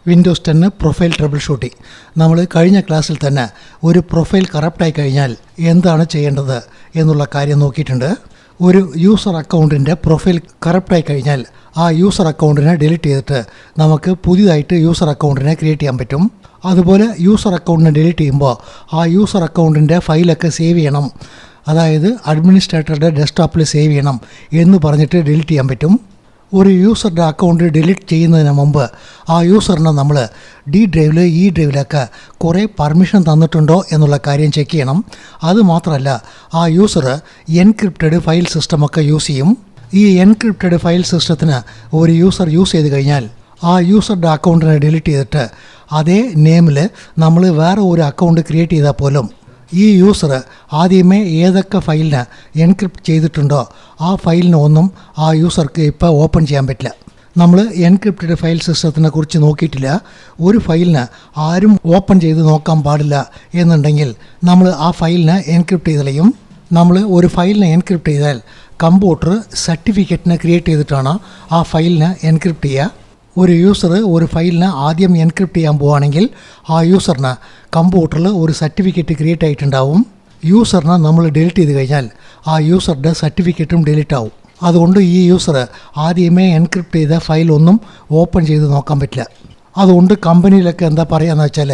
Windows 10 profile trouble shooting. നമ്മൾ കഴിഞ്ഞ ക്ലാസ്സിൽ തന്നെ ഒരു പ്രൊഫൈൽ കറപ്റ്റായി കഴിഞ്ഞാൽ എന്താണ് ചെയ്യേണ്ടത് എന്നുള്ള കാര്യം നോക്കിയിട്ടുണ്ട്. ഒരു യൂസർ അക്കൗണ്ടിൻ്റെ പ്രൊഫൈൽ കറപ്റ്റായി കഴിഞ്ഞാൽ ആ യൂസർ അക്കൗണ്ടിനെ ഡിലീറ്റ് ചെയ്തിട്ട് നമുക്ക് പുതിയതായിട്ട് യൂസർ അക്കൗണ്ടിനെ ക്രിയേറ്റ് ചെയ്യാൻ പറ്റും. അതുപോലെ യൂസർ അക്കൗണ്ടിനെ ഡിലീറ്റ് ചെയ്യുമ്പോൾ ആ യൂസർ അക്കൗണ്ടിൻ്റെ ഫയലൊക്കെ സേവ് ചെയ്യണം, അതായത് അഡ്മിനിസ്ട്രേറ്ററുടെ ഡെസ്ക്ടോപ്പിൽ സേവ് ചെയ്യണം എന്ന് പറഞ്ഞിട്ട് ഡിലീറ്റ് ചെയ്യാൻ പറ്റും. ഒരു യൂസറുടെ അക്കൗണ്ട് ഡിലീറ്റ് ചെയ്യുന്നതിന് മുമ്പ് ആ യൂസറിന് നമ്മൾ ഡി ഡ്രൈവിൽ ഇ ഡ്രൈവിലൊക്കെ കുറേ പെർമിഷൻ തന്നിട്ടുണ്ടോ എന്നുള്ള കാര്യം ചെക്ക് ചെയ്യണം. അതുമാത്രമല്ല, ആ യൂസർ എൻക്രിപ്റ്റഡ് ഫയൽ സിസ്റ്റമൊക്കെ യൂസ് ചെയ്യും. ഈ എൻക്രിപ്റ്റഡ് ഫയൽ സിസ്റ്റത്തിന് ഒരു യൂസർ യൂസ് ചെയ്ത് കഴിഞ്ഞാൽ ആ യൂസറുടെ അക്കൗണ്ടിനെ ഡിലീറ്റ് ചെയ്തിട്ട് അതേ നെയിമിൽ നമ്മൾ വേറെ ഒരു അക്കൗണ്ട് ക്രിയേറ്റ് ചെയ്താൽ പോലും ഈ യൂസർ ആദ്യമേ ഏതൊക്കെ ഫയലിന് എൻക്രിപ്റ്റ് ചെയ്തിട്ടുണ്ടോ ആ ഫയലിന് ഒന്നും ആ യൂസർക്ക് ഇപ്പോൾ ഓപ്പൺ ചെയ്യാൻ പറ്റില്ല. നമ്മൾ എൻക്രിപ്റ്റഡ് ഫയൽ സിസ്റ്റത്തിനെ കുറിച്ച് നോക്കിയിട്ടില്ല. ഒരു ഫയലിന് ആരും ഓപ്പൺ ചെയ്ത് നോക്കാൻ പാടില്ല എന്നുണ്ടെങ്കിൽ നമ്മൾ ആ ഫയലിനെ എൻക്രിപ്റ്റ് ചെയ്ത് കളയും. നമ്മൾ ഒരു ഫയലിനെ എൻക്രിപ്റ്റ് ചെയ്താൽ കമ്പ്യൂട്ടർ സർട്ടിഫിക്കറ്റിനെ ക്രിയേറ്റ് ചെയ്തിട്ടാണ് ആ ഫയലിനെ എൻക്രിപ്റ്റ് ചെയ്യുക. ഒരു യൂസർ ഒരു ഫയലിനെ ആദ്യം എൻക്രിപ്റ്റ് ചെയ്യാൻ പോവുകയാണെങ്കിൽ ആ യൂസറിന് കമ്പ്യൂട്ടറിൽ ഒരു സർട്ടിഫിക്കറ്റ് ക്രിയേറ്റ് ആയിട്ടുണ്ടാവും. യൂസറിനെ നമ്മൾ ഡിലീറ്റ് ചെയ്ത് കഴിഞ്ഞാൽ ആ യൂസറുടെ സർട്ടിഫിക്കറ്റും ഡിലീറ്റ് ആവും. അതുകൊണ്ട് ഈ യൂസർ ആദ്യമേ എൻക്രിപ്റ്റ് ചെയ്ത ഫയലൊന്നും ഓപ്പൺ ചെയ്ത് നോക്കാൻ പറ്റില്ല. അതുകൊണ്ട് കമ്പനിയിലൊക്കെ എന്താ പറയുകയെന്ന് വെച്ചാൽ,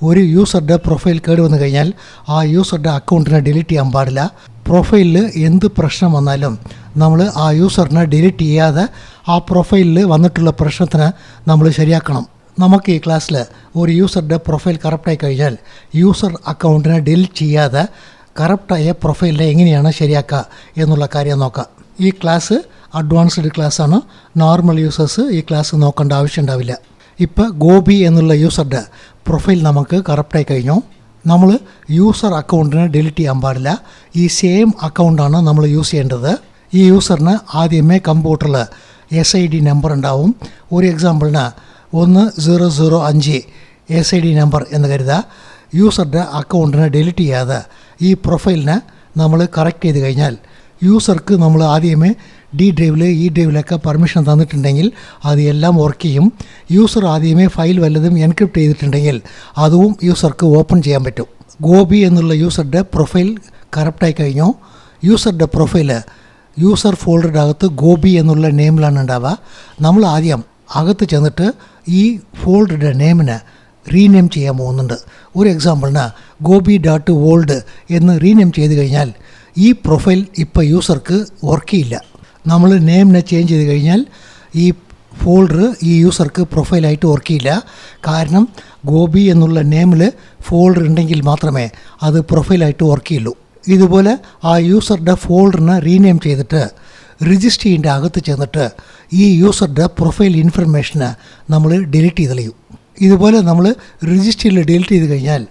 ഒരു യൂസറുടെ പ്രൊഫൈൽ കേട് വന്നു കഴിഞ്ഞാൽ ആ യൂസറുടെ അക്കൗണ്ടിനെ ഡിലീറ്റ് ചെയ്യാൻ പാടില്ല. പ്രൊഫൈലിൽ എന്ത് പ്രശ്നം വന്നാലും നമ്മൾ ആ യൂസറിനെ ഡിലീറ്റ് ചെയ്യാതെ ആ പ്രൊഫൈലിൽ വന്നിട്ടുള്ള പ്രശ്നത്തിന് നമ്മൾ ശരിയാക്കണം. നമുക്ക് ഈ ക്ലാസ്സിൽ ഒരു യൂസറുടെ പ്രൊഫൈൽ കറപ്റ്റായി കഴിഞ്ഞാൽ യൂസർ അക്കൗണ്ടിനെ ഡിലീറ്റ് ചെയ്യാതെ കറപ്റ്റായ പ്രൊഫൈലിനെ എങ്ങനെയാണ് ശരിയാക്കുക എന്നുള്ള കാര്യം നോക്കാം. ഈ ക്ലാസ് അഡ്വാൻസ്ഡ് ക്ലാസ്സാണ്. നോർമൽ യൂസേഴ്സ് ഈ ക്ലാസ് നോക്കേണ്ട ആവശ്യം ഉണ്ടാവില്ല. ഇപ്പോൾ ഗോപി എന്നുള്ള യൂസറുടെ പ്രൊഫൈൽ നമുക്ക് കറപ്റ്റായി കഴിഞ്ഞു. നമ്മൾ യൂസർ അക്കൗണ്ടിനെ ഡിലീറ്റ് ചെയ്യാൻ പാടില്ല. ഈ സെയിം അക്കൗണ്ടാണ് നമ്മൾ യൂസ് ചെയ്യേണ്ടത്. ഈ യൂസറിന് ആദ്യമേ കമ്പ്യൂട്ടറിൽ SID നമ്പർ ഉണ്ടാവും. ഒരു എക്സാമ്പിളിന് 1005 SID നമ്പർ എന്ന് കരുതുക. യൂസറുടെ അക്കൗണ്ടിനെ ഡിലീറ്റ് ചെയ്യാതെ ഈ പ്രൊഫൈലിനെ നമ്മൾ കറക്റ്റ് ചെയ്ത് കഴിഞ്ഞാൽ യൂസർക്ക് നമ്മൾ ആദ്യമേ ഡി ഡ്രൈവിൽ ഇ ഡ്രൈവിലൊക്കെ പെർമിഷൻ തന്നിട്ടുണ്ടെങ്കിൽ അത് എല്ലാം വർക്ക് ചെയ്യും. യൂസർ ആദ്യമേ ഫയൽ വല്ലതും എൻക്രിപ്റ്റ് ചെയ്തിട്ടുണ്ടെങ്കിൽ അതും യൂസർക്ക് ഓപ്പൺ ചെയ്യാൻ പറ്റും. ഗോപി എന്നുള്ള യൂസറുടെ പ്രൊഫൈൽ കറപ്റ്റായി കഴിഞ്ഞു. യൂസറുടെ പ്രൊഫൈൽ യൂസർ ഫോൾഡറുടെ അകത്ത് ഗോപി എന്നുള്ള നെയിമിലാണ് ഉണ്ടാവുക. നമ്മൾ ആദ്യം അകത്ത് ചെന്നിട്ട് ഈ ഫോൾഡറുടെ നെയിമിന് റീനെയിം ചെയ്യാൻ പോകുന്നുണ്ട്. ഒരു എക്സാമ്പിളിന് gobi.old എന്ന് റീനെയിം ചെയ്ത് കഴിഞ്ഞാൽ ഈ പ്രൊഫൈൽ ഇപ്പോൾ യൂസർക്ക് വർക്ക് ചെയ്യില്ല. നമ്മൾ നെയിമിനെ ചേഞ്ച് ചെയ്ത് കഴിഞ്ഞാൽ ഈ ഫോൾഡർ ഈ യൂസർക്ക് പ്രൊഫൈലായിട്ട് വർക്ക് ചെയ്യില്ല. കാരണം ഗോപി എന്നുള്ള നെയിമിൽ ഫോൾഡർ ഉണ്ടെങ്കിൽ മാത്രമേ അത് പ്രൊഫൈലായിട്ട് വർക്ക് ചെയ്യുള്ളൂ. ഇതുപോലെ ആ യൂസറുടെ ഫോൾഡറിനെ റീനെയിം ചെയ്തിട്ട് രജിസ്റ്ററിൻ്റെ അകത്ത് ചെന്നിട്ട് ഈ യൂസറുടെ പ്രൊഫൈൽ ഇൻഫർമേഷന് നമ്മൾ ഡിലീറ്റ് ചെയ്ത് കളയും. ഇതുപോലെ നമ്മൾ രജിസ്റ്ററിൽ ഡിലീറ്റ് ചെയ്ത് കഴിഞ്ഞാൽ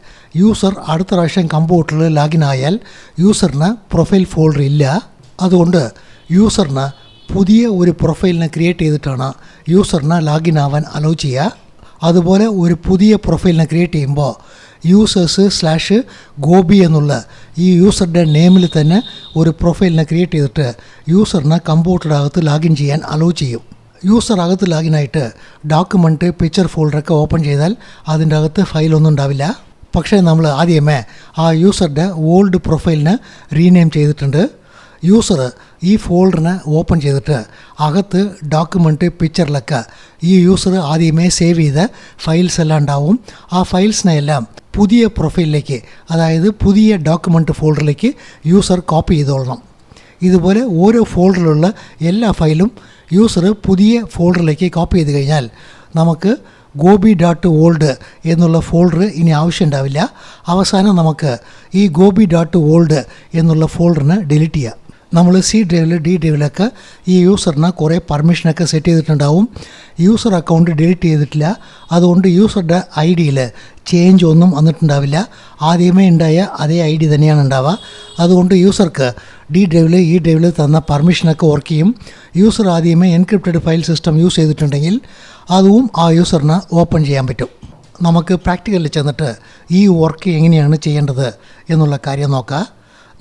യൂസർ അടുത്ത പ്രാവശ്യം കമ്പ്യൂട്ടറിൽ ലാഗിൻ ആയാൽ യൂസറിന് പ്രൊഫൈൽ ഫോൾഡർ ഇല്ല. അതുകൊണ്ട് യൂസറിന് പുതിയ ഒരു പ്രൊഫൈലിനെ ക്രിയേറ്റ് ചെയ്തിട്ടാണ് യൂസറിന് ലാഗിൻ ആവാൻ അലോ ചെയ്യുക. അതുപോലെ ഒരു പുതിയ പ്രൊഫൈലിനെ ക്രിയേറ്റ് ചെയ്യുമ്പോൾ users/gobi എന്നുള്ള ഈ യൂസറുടെ നെയിമിൽ തന്നെ ഒരു പ്രൊഫൈലിനെ ക്രിയേറ്റ് ചെയ്തിട്ട് യൂസറിന് കമ്പ്യൂട്ടറുടെ അകത്ത് ലാഗിൻ ചെയ്യാൻ അലോ ചെയ്യും. യൂസർ അകത്ത് ലാഗിനായിട്ട് ഡോക്യുമെൻറ്റ് പിക്ചർ ഫോൾഡറൊക്കെ ഓപ്പൺ ചെയ്താൽ അതിൻ്റെ അകത്ത് ഫയലൊന്നും ഉണ്ടാവില്ല. പക്ഷേ നമ്മൾ ആദ്യമേ ആ യൂസറുടെ ഓൾഡ് പ്രൊഫൈലിന് റീനെയിം ചെയ്തിട്ടുണ്ട്. യൂസർ ഈ ഫോൾഡറിനെ ഓപ്പൺ ചെയ്തിട്ട് അകത്ത് ഡോക്യുമെൻറ്റ് പിക്ചറിലൊക്കെ ഈ യൂസർ ആദ്യമേ സേവ് ചെയ്ത ഫയൽസ് എല്ലാം ഉണ്ടാവും. ആ ഫയൽസിനെ എല്ലാം പുതിയ പ്രൊഫൈലിലേക്ക്, അതായത് പുതിയ ഡോക്യുമെൻറ്റ് ഫോൾഡറിലേക്ക് യൂസർ കോപ്പി ചെയ്തോളണം. ഇതുപോലെ ഓരോ ഫോൾഡറിലുള്ള എല്ലാ ഫയലും യൂസർ പുതിയ ഫോൾഡറിലേക്ക് കോപ്പി ചെയ്ത് കഴിഞ്ഞാൽ നമുക്ക് gobi.old എന്നുള്ള ഫോൾഡർ ഇനി ആവശ്യം ഉണ്ടാവില്ല. അവസാനം നമുക്ക് ഈ gobi.old എന്നുള്ള ഫോൾഡറിനെ ഡിലീറ്റ് ചെയ്യാം. നമ്മൾ സി ഡ്രൈവിൽ ഡി ഡ്രൈവിലൊക്കെ ഈ യൂസറിന് കുറേ പെർമിഷനൊക്കെ സെറ്റ് ചെയ്തിട്ടുണ്ടാവും. യൂസർ അക്കൗണ്ട് ഡിലീറ്റ് ചെയ്തിട്ടില്ല. അതുകൊണ്ട് യൂസറുടെ ID ചേഞ്ച് ഒന്നും വന്നിട്ടുണ്ടാവില്ല. ആദ്യമേ ഉണ്ടായ അതേ ID തന്നെയാണ് ഉണ്ടാവുക. അതുകൊണ്ട് യൂസർക്ക് ഡി ഡ്രൈവിൽ ഇ ഡ്രൈവിൽ തന്ന പെർമിഷനൊക്കെ വർക്ക് ചെയ്യും. യൂസർ ആദ്യമേ എൻക്രിപ്റ്റഡ് ഫയൽ സിസ്റ്റം യൂസ് ചെയ്തിട്ടുണ്ടെങ്കിൽ അതും ആ യൂസറിന് ഓപ്പൺ ചെയ്യാൻ പറ്റും. നമുക്ക് പ്രാക്ടിക്കലിൽ ചെന്നിട്ട് ഈ വർക്ക് എങ്ങനെയാണ് ചെയ്യേണ്ടത് എന്നുള്ള കാര്യം നോക്കാം.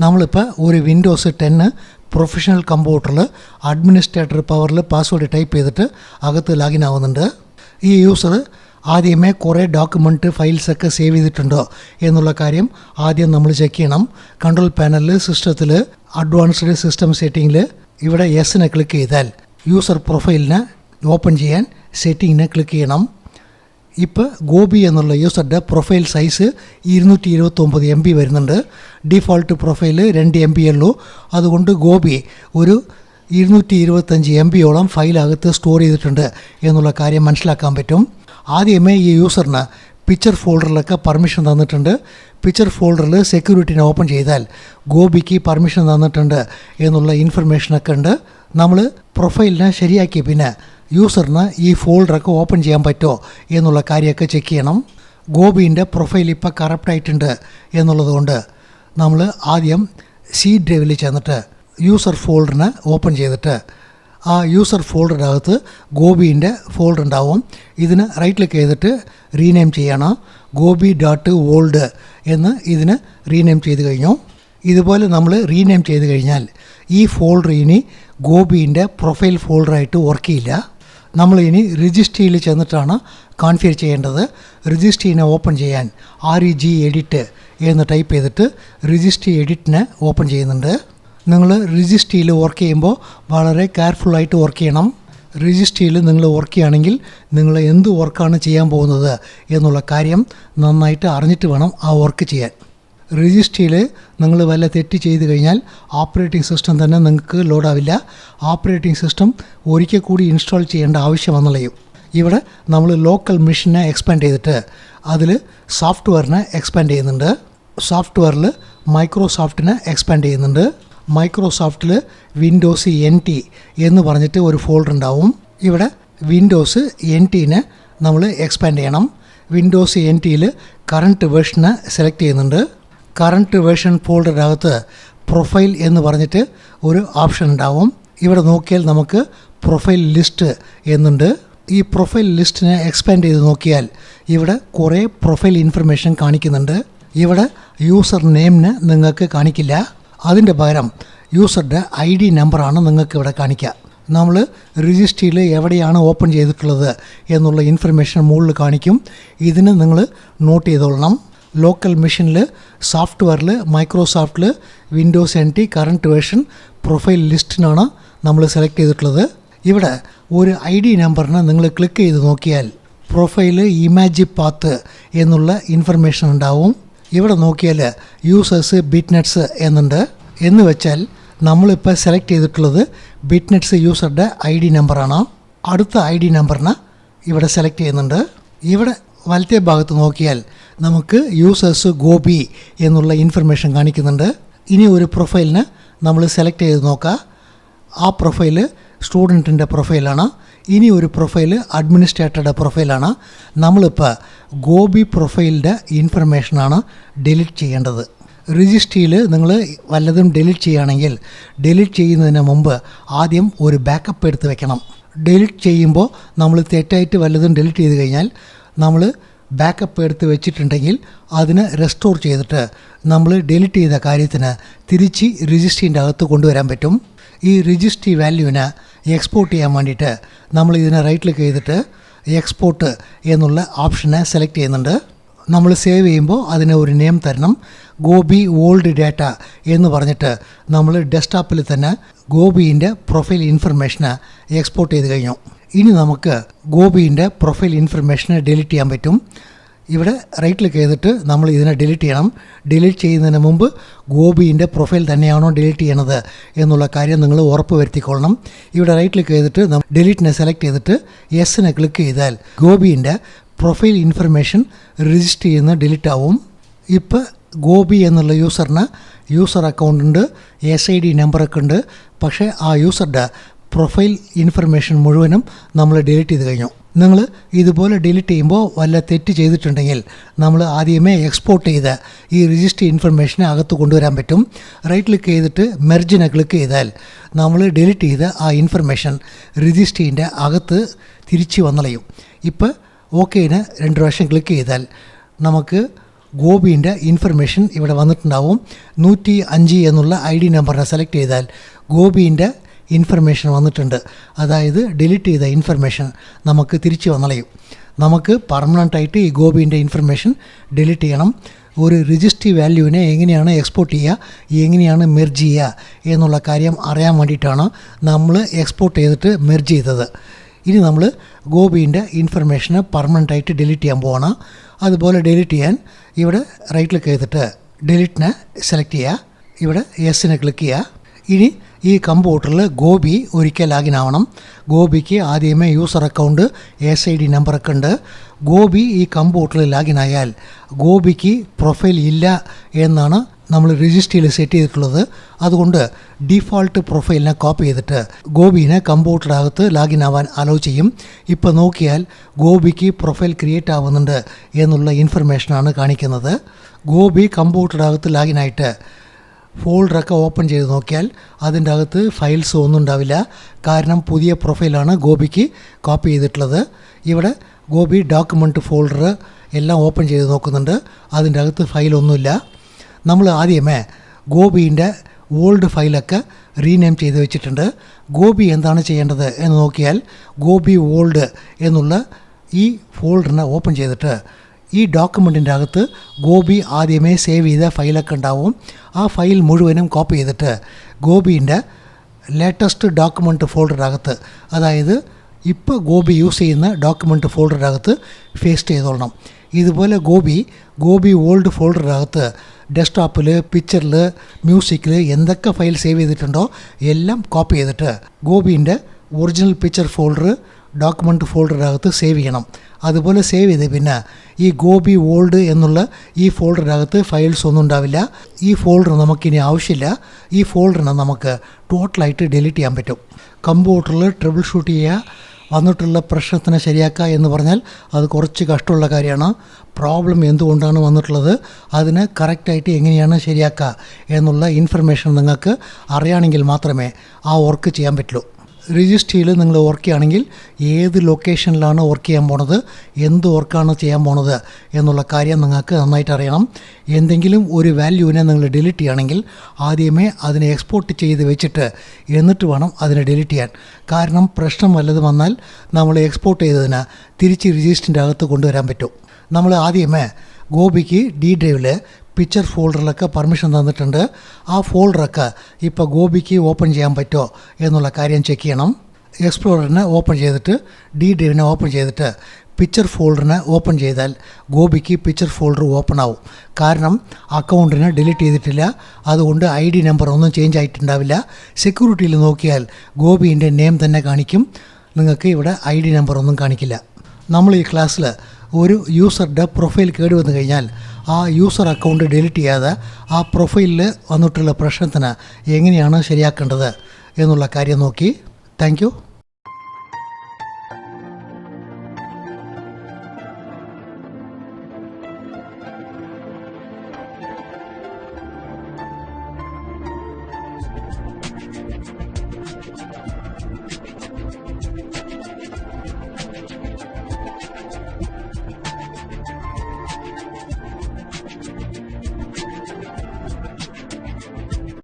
നമ്മളിപ്പോൾ ഒരു വിൻഡോസ് 10 പ്രൊഫഷണൽ കമ്പ്യൂട്ടറിൽ അഡ്മിനിസ്ട്രേറ്റർ പവറിൽ പാസ്വേഡ് ടൈപ്പ് ചെയ്തിട്ട് അകത്ത് ലാഗിൻ ആവുന്നുണ്ട്. ഈ യൂസർ ആദ്യമേ കുറേ ഡോക്യുമെൻറ്റ് ഫയൽസൊക്കെ സേവ് ചെയ്തിട്ടുണ്ടോ എന്നുള്ള കാര്യം ആദ്യം നമ്മൾ ചെക്ക് ചെയ്യണം. കൺട്രോൾ പാനലിൽ സിസ്റ്റത്തിൽ അഡ്വാൻസ്ഡ് സിസ്റ്റം സെറ്റിങ്ങിൽ ഇവിടെ യെസിനെ ക്ലിക്ക് ചെയ്താൽ യൂസർ പ്രൊഫൈലിനെ ഓപ്പൺ ചെയ്യാൻ സെറ്റിങ്ങിനെ ക്ലിക്ക് ചെയ്യണം. ഇപ്പോൾ ഗോപി എന്നുള്ള യൂസറുടെ പ്രൊഫൈൽ സൈസ് 229 MB വരുന്നുണ്ട്. ഡിഫോൾട്ട് പ്രൊഫൈൽ 2 MB ഉള്ളൂ. അതുകൊണ്ട് ഗോപി ഒരു 225 MBയോളം ഫയലകത്ത് സ്റ്റോർ ചെയ്തിട്ടുണ്ട് എന്നുള്ള കാര്യം മനസ്സിലാക്കാൻ പറ്റും. ആദ്യമേ ഈ യൂസറിന് പിക്ചർ ഫോൾഡറിലൊക്കെ പെർമിഷൻ തന്നിട്ടുണ്ട്. പിക്ചർ ഫോൾഡറിൽ സെക്യൂരിറ്റിനെ ഓപ്പൺ ചെയ്താൽ ഗോപിക്ക് പെർമിഷൻ തന്നിട്ടുണ്ട് എന്നുള്ള ഇൻഫർമേഷനൊക്കെ ഉണ്ട്. നമ്മൾ പ്രൊഫൈലിനെ ശരിയാക്കിയ പിന്നെ യൂസറിന് ഈ ഫോൾഡറൊക്കെ ഓപ്പൺ ചെയ്യാൻ പറ്റുമോ എന്നുള്ള കാര്യമൊക്കെ ചെക്ക് ചെയ്യണം. ഗോപിൻ്റെ പ്രൊഫൈൽ ഇപ്പോൾ കറപ്റ്റായിട്ടുണ്ട് എന്നുള്ളത് കൊണ്ട് നമ്മൾ ആദ്യം സി ഡ്രൈവിൽ ചെന്നിട്ട് യൂസർ ഫോൾഡറിനെ ഓപ്പൺ ചെയ്തിട്ട് ആ യൂസർ ഫോൾഡറിൻ്റെ അകത്ത് ഗോപിൻ്റെ ഫോൾഡർ ഉണ്ടാവും. ഇതിന് റൈറ്റ് ക്ലിക്ക് ചെയ്തിട്ട് റീനെയിം ചെയ്യണം. gobi.old എന്ന് ഇതിന് റീനെയിം ചെയ്ത് കഴിഞ്ഞു. ഇതുപോലെ നമ്മൾ റീനെയിം ചെയ്ത് കഴിഞ്ഞാൽ ഈ ഫോൾഡർ ഇനി ഗോപിൻ്റെ പ്രൊഫൈൽ ഫോൾഡറായിട്ട് വർക്ക് ചെയ്യില്ല. നമ്മൾ ഇനി രജിസ്ട്രിയിൽ ചെന്നിട്ടാണ് കോൺഫിഗർ ചെയ്യേണ്ടത്. രജിസ്ട്രീനെ ഓപ്പൺ ചെയ്യാൻ REG എഡിറ്റ് എന്ന് ടൈപ്പ് ചെയ്തിട്ട് രജിസ്ട്രി എഡിറ്റിനെ ഓപ്പൺ ചെയ്യുന്നുണ്ട്. നിങ്ങൾ രജിസ്ട്രിയിൽ വർക്ക് ചെയ്യുമ്പോൾ വളരെ കെയർഫുള്ളായിട്ട് വർക്ക് ചെയ്യണം. രജിസ്ട്രിയിൽ നിങ്ങൾ വർക്ക് ചെയ്യുകയാണെങ്കിൽ നിങ്ങൾ എന്ത് വർക്കാണ് ചെയ്യാൻ പോകുന്നത് എന്നുള്ള കാര്യം നന്നായിട്ട് അറിഞ്ഞിട്ട് വേണം ആ വർക്ക് ചെയ്യാൻ. രജിസ്ട്രിയിൽ നിങ്ങൾ വല്ല തെറ്റ് ചെയ്ത് കഴിഞ്ഞാൽ ഓപ്പറേറ്റിംഗ് സിസ്റ്റം തന്നെ നിങ്ങൾക്ക് ലോഡാവില്ല. ഓപ്പറേറ്റിംഗ് സിസ്റ്റം ഒരിക്കൽ കൂടി ഇൻസ്റ്റാൾ ചെയ്യേണ്ട ആവശ്യം വന്നുള്ളയും. ഇവിടെ നമ്മൾ ലോക്കൽ മെഷീനെ എക്സ്പാൻഡ് ചെയ്തിട്ട് അതിൽ സോഫ്റ്റ്വെയറിനെ എക്സ്പാൻഡ് ചെയ്യുന്നുണ്ട്. സോഫ്റ്റ്വെയറിൽ മൈക്രോസോഫ്റ്റിനെ എക്സ്പാൻഡ് ചെയ്യുന്നുണ്ട്. മൈക്രോസോഫ്റ്റിൽ വിൻഡോസ് NT എന്ന് പറഞ്ഞിട്ട് ഒരു ഫോൾഡർ ഉണ്ടാവും. ഇവിടെ വിൻഡോസ് NTനെ നമ്മൾ എക്സ്പാൻഡ് ചെയ്യണം. വിൻഡോസ് NTയിൽ കറൻറ്റ് വേർഷനെ സെലക്ട് ചെയ്യുന്നുണ്ട്. കറൻറ്റ് വേർഷൻ ഫോൾഡറിനകത്ത് പ്രൊഫൈൽ എന്ന് പറഞ്ഞിട്ട് ഒരു ഓപ്ഷൻ ഉണ്ടാവും. ഇവിടെ നോക്കിയാൽ നമുക്ക് പ്രൊഫൈൽ ലിസ്റ്റ് എന്നുണ്ട്. ഈ പ്രൊഫൈൽ ലിസ്റ്റിനെ എക്സ്പാൻഡ് ചെയ്ത് നോക്കിയാൽ ഇവിടെ കുറേ പ്രൊഫൈൽ ഇൻഫർമേഷൻ കാണിക്കുന്നുണ്ട്. ഇവിടെ യൂസർ നെയിമിന് നിങ്ങൾക്ക് കാണിക്കില്ല. അതിൻ്റെ പകരം യൂസറുടെ ID നമ്പറാണ് നിങ്ങൾക്ക് ഇവിടെ കാണിക്കുക. നമ്മൾ രജിസ്ട്രിയിൽ എവിടെയാണ് ഓപ്പൺ ചെയ്തിട്ടുള്ളത് എന്നുള്ള ഇൻഫർമേഷൻ മുകളിൽ കാണിക്കും. ഇതിന് നിങ്ങൾ നോട്ട് ചെയ്തോളണം. ലോക്കൽ മെഷീനിൽ സോഫ്റ്റ്വെയറിൽ മൈക്രോസോഫ്റ്റിൽ Windows NT current version profile ലിസ്റ്റിനാണ് നമ്മൾ സെലക്ട് ചെയ്തിട്ടുള്ളത്. ഇവിടെ ഒരു ID നമ്പറിന് നിങ്ങൾ ക്ലിക്ക് ചെയ്ത് നോക്കിയാൽ പ്രൊഫൈൽ ഇമേജ് പാത്ത് എന്നുള്ള ഇൻഫർമേഷൻ ഉണ്ടാവും. ഇവിടെ നോക്കിയാൽ യൂസേഴ്സ് bitnetz എന്നുണ്ട്. എന്ന് വെച്ചാൽ നമ്മളിപ്പോൾ സെലക്ട് ചെയ്തിട്ടുള്ളത് bitnetz യൂസറുടെ ID നമ്പറാണ്. അടുത്ത ID നമ്പറിന് ഇവിടെ സെലക്ട് ചെയ്യുന്നുണ്ട്. ഇവിടെ വലത്തെ ഭാഗത്ത് നോക്കിയാൽ നമുക്ക് യൂസേഴ്സ് ഗോപി എന്നുള്ള ഇൻഫർമേഷൻ കാണിക്കുന്നുണ്ട്. ഇനി ഒരു പ്രൊഫൈലിന് നമ്മൾ സെലക്ട് ചെയ്ത് നോക്കുക. ആ പ്രൊഫൈൽ സ്റ്റുഡൻറ്റിൻ്റെ പ്രൊഫൈലാണ്. ഇനി ഒരു പ്രൊഫൈൽ അഡ്മിനിസ്ട്രേറ്ററുടെ പ്രൊഫൈലാണ്. നമ്മളിപ്പോൾ ഗോപി പ്രൊഫൈലിൻ്റെ ഇൻഫർമേഷനാണ് ഡിലീറ്റ് ചെയ്യേണ്ടത്. രജിസ്ട്രിയിൽ നിങ്ങൾ വല്ലതും ഡിലീറ്റ് ചെയ്യുകയാണെങ്കിൽ ഡിലീറ്റ് ചെയ്യുന്നതിന് മുമ്പ് ആദ്യം ഒരു ബാക്കപ്പ് എടുത്ത് വെക്കണം. ഡിലീറ്റ് ചെയ്യുമ്പോൾ നമ്മൾ തെറ്റായിട്ട് വല്ലതും ഡിലീറ്റ് ചെയ്ത് കഴിഞ്ഞാൽ നമ്മൾ ബാക്കപ്പ് എടുത്ത് വെച്ചിട്ടുണ്ടെങ്കിൽ അതിന് റെസ്റ്റോർ ചെയ്തിട്ട് നമ്മൾ ഡിലീറ്റ് ചെയ്ത കാര്യത്തിന് തിരിച്ച് രജിസ്ട്രീൻ്റെ അകത്ത് കൊണ്ടുവരാൻ പറ്റും. ഈ രജിസ്ട്രി വാല്യൂവിനെ എക്സ്പോർട്ട് ചെയ്യാൻ വേണ്ടിയിട്ട് നമ്മൾ ഇതിനെ റൈറ്റ് ക്ലിക്ക് ചെയ്തിട്ട് എക്സ്പോർട്ട് എന്നുള്ള ഓപ്ഷനെ സെലക്ട് ചെയ്യുന്നുണ്ട്. നമ്മൾ സേവ് ചെയ്യുമ്പോൾ അതിന് ഒരു നെയിം തരണം. ഗോപി ഓൾഡ് ഡാറ്റ എന്ന് പറഞ്ഞിട്ട് നമ്മൾ ഡെസ്ക്ടോപ്പിൽ തന്നെ ഗോപിൻ്റെ പ്രൊഫൈൽ ഇൻഫർമേഷന് എക്സ്പോർട്ട് ചെയ്ത് കഴിഞ്ഞു. ഇനി നമുക്ക് ഗോപിൻ്റെ പ്രൊഫൈൽ ഇൻഫർമേഷനെ ഡിലീറ്റ് ചെയ്യാൻ പറ്റും. ഇവിടെ റൈറ്റ് ക്ലിക്ക് ചെയ്തിട്ട് നമ്മൾ ഇതിനെ ഡിലീറ്റ് ചെയ്യണം. ഡിലീറ്റ് ചെയ്യുന്നതിന് മുമ്പ് ഗോപിൻ്റെ പ്രൊഫൈൽ തന്നെയാണോ ഡിലീറ്റ് ചെയ്യണത് എന്നുള്ള കാര്യം നിങ്ങൾ ഉറപ്പ് വരുത്തിക്കൊള്ളണം. ഇവിടെ റൈറ്റ് ക്ലിക്ക് ചെയ്തിട്ട് നമ്മൾ ഡിലീറ്റിനെ സെലക്ട് ചെയ്തിട്ട് യെസിനെ ക്ലിക്ക് ചെയ്താൽ ഗോപിൻ്റെ പ്രൊഫൈൽ ഇൻഫർമേഷൻ രജിസ്റ്റർ ചെയ്യുന്ന ഡിലീറ്റ് ആവും. ഇപ്പോൾ ഗോപി എന്നുള്ള യൂസറിന് യൂസർ അക്കൗണ്ട് ഉണ്ട്, SID നമ്പറൊക്കെ ഉണ്ട്. പക്ഷേ ആ യൂസറുടെ പ്രൊഫൈൽ ഇൻഫർമേഷൻ മുഴുവനും നമ്മൾ ഡിലീറ്റ് ചെയ്ത് കഴിഞ്ഞു. നിങ്ങൾ ഇതുപോലെ ഡിലീറ്റ് ചെയ്യുമ്പോൾ വല്ല തെറ്റ് ചെയ്തിട്ടുണ്ടെങ്കിൽ നമ്മൾ ആദ്യമേ എക്സ്പോർട്ട് ചെയ്ത് ഈ രജിസ്റ്റർ ഇൻഫർമേഷനെ അകത്ത് കൊണ്ടുവരാൻ പറ്റും. റൈറ്റ് ക്ലിക്ക് ചെയ്തിട്ട് മെർജിനെ ക്ലിക്ക് ചെയ്താൽ നമ്മൾ ഡിലീറ്റ് ചെയ്ത് ആ ഇൻഫർമേഷൻ രജിസ്റ്ററിൻ്റെ അകത്ത് തിരിച്ച് വന്നളയും. ഇപ്പോൾ ഓക്കേന് 2 പ്രാവശ്യം ക്ലിക്ക് ചെയ്താൽ നമുക്ക് ഗോപിൻ്റെ ഇൻഫർമേഷൻ ഇവിടെ വന്നിട്ടുണ്ടാവും. 105 എന്നുള്ള ID നമ്പറിനെ സെലക്ട് ചെയ്താൽ ഗോപിൻ്റെ ഇൻഫർമേഷൻ വന്നിട്ടുണ്ട്. അതായത് ഡിലീറ്റ് ചെയ്ത ഇൻഫർമേഷൻ നമുക്ക് തിരിച്ച് വന്നളയും. നമുക്ക് പെർമനൻ്റായിട്ട് ഈ ഗോപിൻ്റെ ഇൻഫർമേഷൻ ഡിലീറ്റ് ചെയ്യണം. ഒരു രജിസ്റ്റർ വാല്യൂവിനെ എങ്ങനെയാണ് എക്സ്പോർട്ട് ചെയ്യുക, എങ്ങനെയാണ് മെർജ് ചെയ്യുക എന്നുള്ള കാര്യം അറിയാൻ വേണ്ടിയിട്ടാണ് നമ്മൾ എക്സ്പോർട്ട് ചെയ്തിട്ട് മെർജ് ചെയ്തത്. ഇനി നമ്മൾ ഗോപിൻ്റെ ഇൻഫർമേഷന് പെർമനൻ്റായിട്ട് ഡിലീറ്റ് ചെയ്യാൻ പോവാണ്. അതുപോലെ ഡിലീറ്റ് ചെയ്യാൻ ഇവിടെ റൈറ്റ് ക്ലിക്ക് ചെയ്തിട്ട് ഡിലീറ്റിനെ സെലക്ട് ചെയ്യുക. ഇവിടെ യെസ്സിനെ ക്ലിക്ക് ചെയ്യുക. ഇനി ഈ കമ്പ്യൂട്ടറിൽ ഗോപി ഒരിക്കൽ ലാഗിൻ ആവണം. ഗോപിക്ക് ആദ്യമേ യൂസർ അക്കൗണ്ട് SID നമ്പറൊക്കെ ഉണ്ട്. ഗോപി ഈ കമ്പ്യൂട്ടറിൽ ലാഗിൻ ആയാൽ ഗോപിക്ക് പ്രൊഫൈൽ ഇല്ല എന്നാണ് നമ്മൾ രജിസ്റ്ററിൽ സെറ്റ് ചെയ്തിട്ടുള്ളത്. അതുകൊണ്ട് ഡിഫോൾട്ട് പ്രൊഫൈലിനെ കോപ്പി ചെയ്തിട്ട് ഗോപിനെ കമ്പ്യൂട്ടറിനകത്ത് ലാഗിൻ ആവാൻ അലോ ചെയ്യും. ഇപ്പോൾ നോക്കിയാൽ ഗോപിക്ക് പ്രൊഫൈൽ ക്രിയേറ്റ് ആവുന്നുണ്ട് എന്നുള്ള ഇൻഫർമേഷനാണ് കാണിക്കുന്നത്. ഗോപി കമ്പ്യൂട്ടറിനകത്ത് ലാഗിൻ ആയിട്ട് ഫോൾഡറൊക്കെ ഓപ്പൺ ചെയ്ത് നോക്കിയാൽ അതിൻ്റെ അകത്ത് ഫയൽസ് ഒന്നും ഉണ്ടാവില്ല. കാരണം പുതിയ പ്രൊഫൈലാണ് ഗോപിക്ക് കോപ്പി ചെയ്തിട്ടുള്ളത്. ഇവിടെ ഗോപി ഡോക്യുമെൻറ്റ് ഫോൾഡർ എല്ലാം ഓപ്പൺ ചെയ്ത് നോക്കുന്നുണ്ട്. അതിൻ്റെ അകത്ത് ഫയലൊന്നുമില്ല. നമ്മൾ ആദ്യമേ ഗോപിൻ്റെ ഓൾഡ് ഫയലൊക്കെ റീനെയിം ചെയ്ത് വെച്ചിട്ടുണ്ട്. ഗോപി എന്താണ് ചെയ്യേണ്ടത് എന്ന് നോക്കിയാൽ ഗോപി ഓൾഡ് എന്നുള്ള ഈ ഫോൾഡറിനെ ഓപ്പൺ ചെയ്തിട്ട് ഈ ഡോക്യുമെൻറ്റിൻ്റെ അകത്ത് ഗോപി ആദ്യമേ സേവ് ചെയ്ത ഫയലൊക്കെ ഉണ്ടാവും. ആ ഫയൽ മുഴുവനും കോപ്പി ചെയ്തിട്ട് ഗോപിൻ്റെ ലേറ്റസ്റ്റ് ഡോക്യുമെൻറ്റ് ഫോൾഡറിനകത്ത്, അതായത് ഇപ്പോൾ ഗോപി യൂസ് ചെയ്യുന്ന ഡോക്യുമെൻറ്റ് ഫോൾഡറിനകത്ത് പേസ്റ്റ് ചെയ്തോളണം. ഇതുപോലെ ഗോപി ഓൾഡ് ഫോൾഡറിനകത്ത് ഡെസ്ക്ടോപ്പിൽ, പിക്ചറിൽ, മ്യൂസിക്കിൽ എന്തൊക്കെ ഫയൽ സേവ് ചെയ്തിട്ടുണ്ടോ എല്ലാം കോപ്പി ചെയ്തിട്ട് ഗോപിൻ്റെ ഒറിജിനൽ പിക്ചർ ഫോൾഡർ ഡോക്യുമെൻറ്റ് ഫോൾഡറിനകത്ത് സേവ് ചെയ്യണം. അതുപോലെ സേവ് ചെയ്ത് പിന്നെ ഈ ഗോപി ഓൾഡ് എന്നുള്ള ഈ ഫോൾഡറിനകത്ത് ഫയൽസ് ഒന്നും ഉണ്ടാവില്ല. ഈ ഫോൾഡർ നമുക്കിനി ആവശ്യമില്ല. ഈ ഫോൾഡറിനെ നമുക്ക് ടോട്ടലായിട്ട് ഡിലീറ്റ് ചെയ്യാൻ പറ്റും. കമ്പ്യൂട്ടറിൽ ട്രബിൾ ഷൂട്ട് ചെയ്യുക, വന്നിട്ടുള്ള പ്രശ്നത്തിനെ ശരിയാക്കുക എന്ന് പറഞ്ഞാൽ അത് കുറച്ച് കഷ്ടമുള്ള കാര്യമാണ്. പ്രോബ്ലം എന്തുകൊണ്ടാണ് വന്നിട്ടുള്ളത്, അതിനെ കറക്റ്റായിട്ട് എങ്ങനെയാണ് ശരിയാക്കുക എന്നുള്ള ഇൻഫർമേഷൻ നിങ്ങൾക്ക് അറിയുകയാണെങ്കിൽ മാത്രമേ ആ വർക്ക് ചെയ്യാൻ പറ്റുള്ളൂ. രജിസ്റ്ററിൽ നിങ്ങൾ വർക്ക് ചെയ്യുകയാണെങ്കിൽ ഏത് ലൊക്കേഷനിലാണ് വർക്ക് ചെയ്യാൻ പോണത്, എന്ത് വർക്കാണ് ചെയ്യാൻ പോണത് എന്നുള്ള കാര്യം നിങ്ങൾക്ക് നന്നായിട്ട് അറിയണം. എന്തെങ്കിലും ഒരു വാല്യൂവിനെ നിങ്ങൾ ഡിലീറ്റ് ചെയ്യുകയാണെങ്കിൽ ആദ്യമേ അതിനെ എക്സ്പോർട്ട് ചെയ്ത് വെച്ചിട്ട് എന്നിട്ട് വേണം അതിനെ ഡിലീറ്റ് ചെയ്യാൻ. കാരണം പ്രശ്നം വല്ലതും വന്നാൽ നമ്മൾ എക്സ്പോർട്ട് ചെയ്തതിന് തിരിച്ച് രജിസ്റ്ററിൻ്റെ അകത്ത് കൊണ്ടുവരാൻ പറ്റും. നമ്മൾ ആദ്യമേ ഗോപിക്ക് D ഡ്രൈവിൽ പിക്ചർ ഫോൾഡറിലൊക്കെ പെർമിഷൻ തന്നിട്ടുണ്ട്. ആ ഫോൾഡറൊക്കെ ഇപ്പോൾ ഗോപിക്ക് ഓപ്പൺ ചെയ്യാൻ പറ്റുമോ എന്നുള്ള കാര്യം ചെക്ക് ചെയ്യണം. എക്സ്പ്ലോററിനെ ഓപ്പൺ ചെയ്തിട്ട് D ഡ്രൈവിനെ ഓപ്പൺ ചെയ്തിട്ട് പിക്ചർ ഫോൾഡറിനെ ഓപ്പൺ ചെയ്താൽ ഗോപിക്ക് പിക്ചർ ഫോൾഡർ ഓപ്പൺ ആവും. കാരണം അക്കൗണ്ടിനെ ഡിലീറ്റ് ചെയ്തിട്ടില്ല, അതുകൊണ്ട് ID നമ്പർ ഒന്നും ചേഞ്ച് ആയിട്ടുണ്ടാവില്ല. സെക്യൂരിറ്റിയിൽ നോക്കിയാൽ ഗോപിൻ്റെ നെയിം തന്നെ കാണിക്കും, നിങ്ങൾക്ക് ഇവിടെ ID നമ്പർ ഒന്നും കാണിക്കില്ല. നമ്മൾ ഈ ക്ലാസ്സിൽ ഒരു യൂസറുടെ പ്രൊഫൈൽ കേടുവന്നു കഴിഞ്ഞാൽ ആ യൂസർ അക്കൗണ്ട് ഡിലീറ്റ് ചെയ്യാതെ ആ പ്രൊഫൈലിൽ വന്നിട്ടുള്ള പ്രശ്നത്തിന് എങ്ങനെയാണ് ശരിയാക്കേണ്ടത് എന്നുള്ള കാര്യം നോക്കി. Thank you.